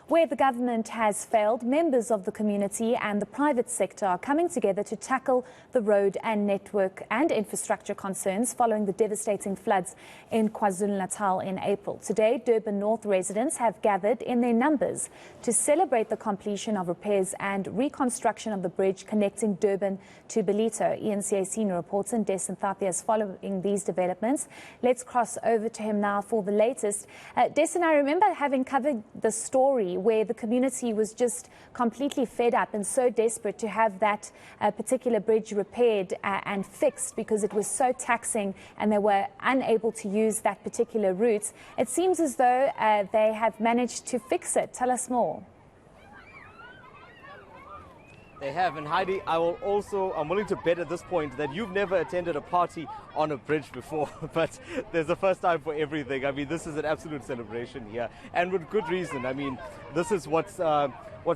Where the government has failed, members of the community and the private sector are coming together to tackle the road and network and infrastructure concerns following the devastating floods in KwaZulu-Natal in April. Today, Durban North residents have gathered in their numbers to celebrate the completion of repairs and reconstruction of the bridge connecting Durban to Ballito. ENCA senior reporter Des is following these developments. Let's cross over to him now for the latest. Des, I remember having covered the story where the community was just completely fed up and so desperate to have that particular bridge repaired and fixed because it was so taxing and they were unable to use that particular route. It seems as though they have managed to fix it. Tell us more. They have, and Heidi, I'm willing to bet at this point that you've never attended a party on a bridge before, but there's a first time for everything. I mean, this is an absolute celebration here, and with good reason. I mean, this is what's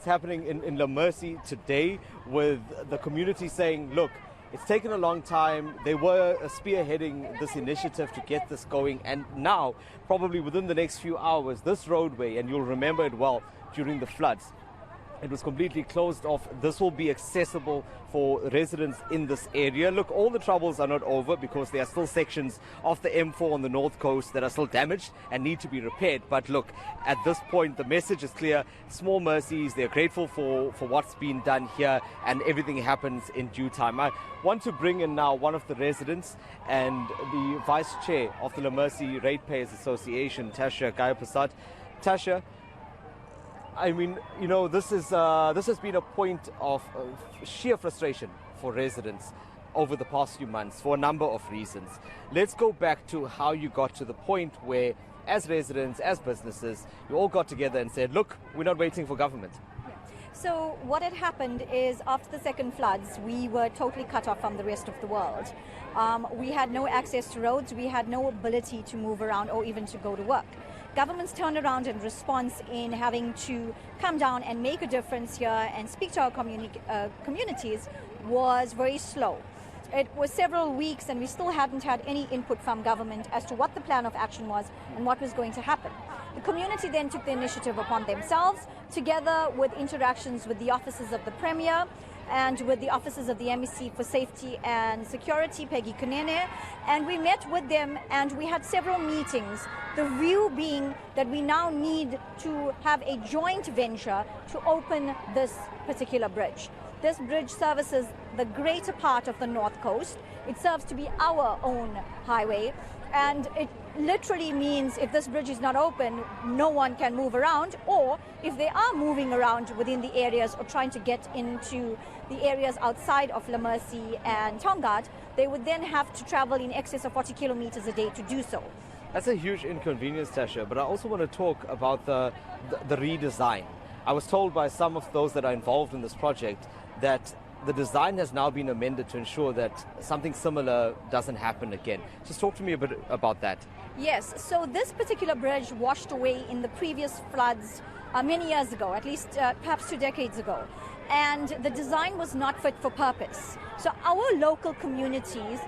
happening in La Mercy today, with the community saying, look, it's taken a long time. They were spearheading this initiative to get this going, and now, probably within the next few hours, this roadway, and you'll remember it well during the floods, it was completely closed off. This will be accessible for residents in this area. Look, all the troubles are not over because there are still sections of the M4 on the north coast that are still damaged and need to be repaired. But look, at this point, the message is clear. Small mercies, they're grateful for what's been done here, and everything happens in due time. I want to bring in now one of the residents and the vice chair of the La Mercy Ratepayers Association, Tasha Gayapasad. Tasha, I mean, you know, this has been a point of sheer frustration for residents over the past few months for a number of reasons. Let's go back to how you got to the point where, as residents, as businesses, you all got together and said, look, we're not waiting for government. So what had happened is after the second floods, we were totally cut off from the rest of the world. We had no access to roads, we had no ability to move around or even to go to work. Government's turnaround and response in having to come down and make a difference here and speak to our communities was very slow. It was several weeks and we still hadn't had any input from government as to what the plan of action was and what was going to happen. The community then took the initiative upon themselves, together with interactions with the offices of the Premier and with the offices of the MEC for Safety and Security, Peggy Kunene, and we met with them and we had several meetings. The view being that we now need to have a joint venture to open this particular bridge. This bridge services the greater part of the North Coast. It serves to be our own highway, and it literally means if this bridge is not open, no one can move around, or if they are moving around within the areas or trying to get into the areas outside of La Mercy and Tongaat, they would then have to travel in excess of 40 kilometers a day to do so. That's a huge inconvenience, Tasha, but I also want to talk about the redesign. I was told by some of those that are involved in this project that the design has now been amended to ensure that something similar doesn't happen again. Just talk to me a bit about that. Yes, so this particular bridge washed away in the previous floods many years ago, at least perhaps 2 decades ago. And the design was not fit for purpose. So our local communities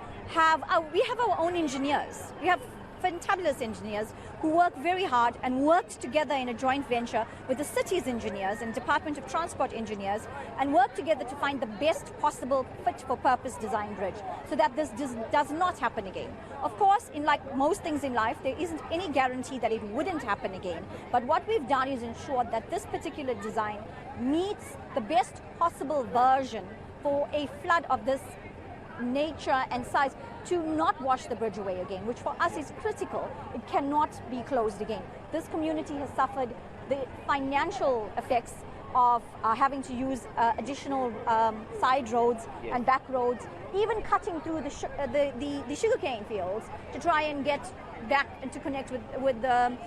we have our own engineers. We have fantabulous engineers who work very hard and worked together in a joint venture with the city's engineers and Department of Transport engineers and worked together to find the best possible fit-for-purpose design bridge so that this does not happen again. Of course, in like most things in life, there isn't any guarantee that it wouldn't happen again. But what we've done is ensure that this particular design meets the best possible version for a flood of this nature and size to not wash the bridge away again, which for us is critical. It cannot be closed again. This community has suffered the financial effects of having to use additional side roads and back roads, even cutting through the sugarcane fields to try and get back and to connect with the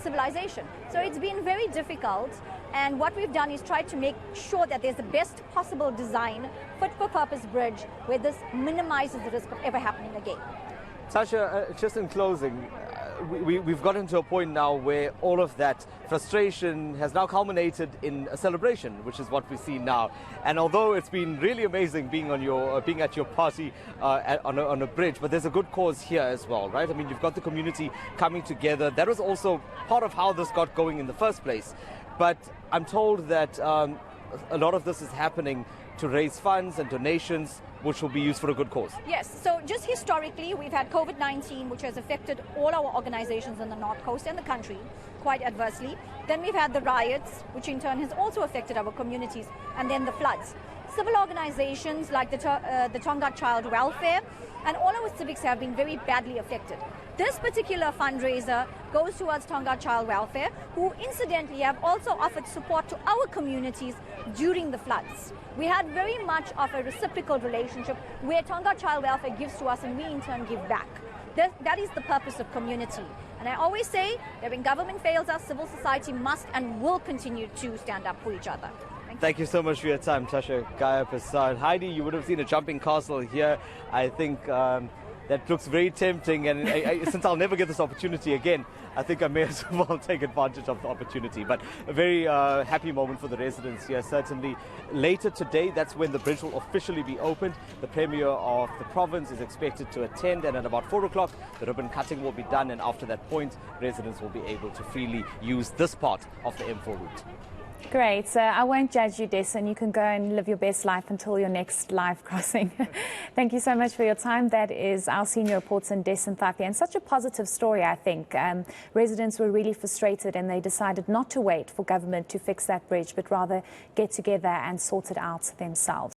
civilization. So it's been very difficult, and what we've done is tried to make sure that there's the best possible design, fit-for-purpose bridge where this minimizes the risk of ever happening again. Tasha, just in closing, we've gotten to a point now where all of that frustration has now culminated in a celebration, which is what we see now. And although it's been really amazing being at your party on a bridge, but there's a good cause here as well, right? I mean, you've got the community coming together. That was also part of how this got going in the first place. but I'm told that a lot of this is happening to raise funds and donations which will be used for a good cause. Yes, so just historically, we've had COVID-19, which has affected all our organizations on the North Coast and the country quite adversely. Then we've had the riots, which in turn has also affected our communities, and then the floods. Civil organizations like the Tonga Child Welfare and all our civics have been very badly affected. This particular fundraiser goes towards Tonga Child Welfare, who incidentally have also offered support to our communities during the floods. We had very much of a reciprocal relationship where Tonga Child Welfare gives to us and we in turn give back. That is the purpose of community. And I always say that when government fails us, civil society must and will continue to stand up for each other. Thank you so much for your time, Tasha Gaya Prasad. Heidi, you would have seen a jumping castle here. I think that looks very tempting, and since I'll never get this opportunity again, I think I may as well take advantage of the opportunity. But a very happy moment for the residents here, certainly. Later today, that's when the bridge will officially be opened. The Premier of the province is expected to attend, and at about 4 o'clock, the ribbon cutting will be done, and after that point, residents will be able to freely use this part of the M4 route. Great. So I won't judge you, Des, and you can go and live your best life until your next live crossing. Thank you so much for your time. That is our senior reporter, Des Nthafi, and such a positive story, I think. Residents were really frustrated and they decided not to wait for government to fix that bridge, but rather get together and sort it out themselves.